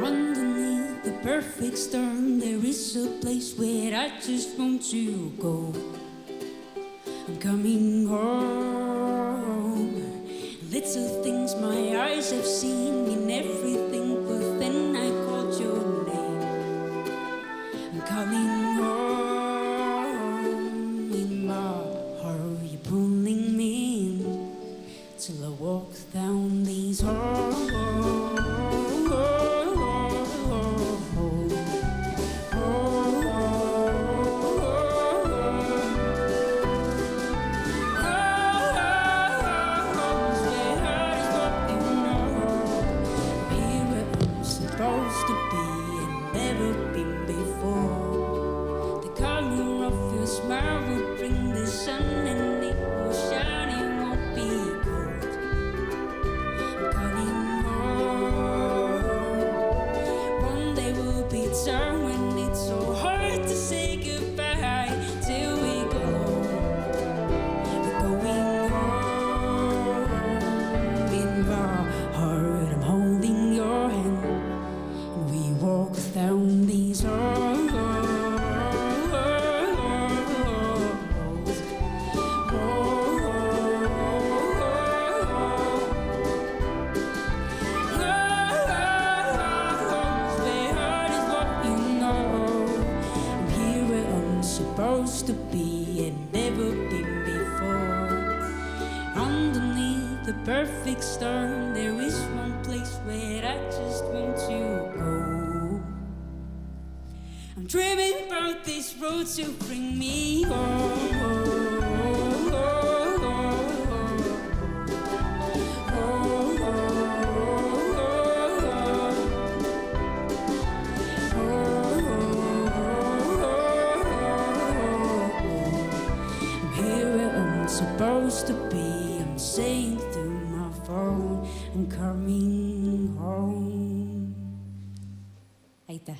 Underneath the perfect storm, there is a place where I just want to go. I'm coming home. Little things my eyes have seen in everything, but then I called your name. I'm coming home. In my heart, you're pulling me in till I walk down these halls. Supposed to be and never been before. The color of your smile will bring the sun and it will shine, it won't be cold. I'm coming home. One day we'll be done when it's so hard to say goodbye till we go. We're going home. In my heart I'm holding your hand. We walk down these halls. Where heart is what you know. I'm here where I'm supposed to be and never been before. Underneath the perfect storm, there is one place where I just want to go. I'm dreaming about this road to bring me home. I'm here where I'm supposed to be. I'm saying through my phone, I'm coming home. Aitäh!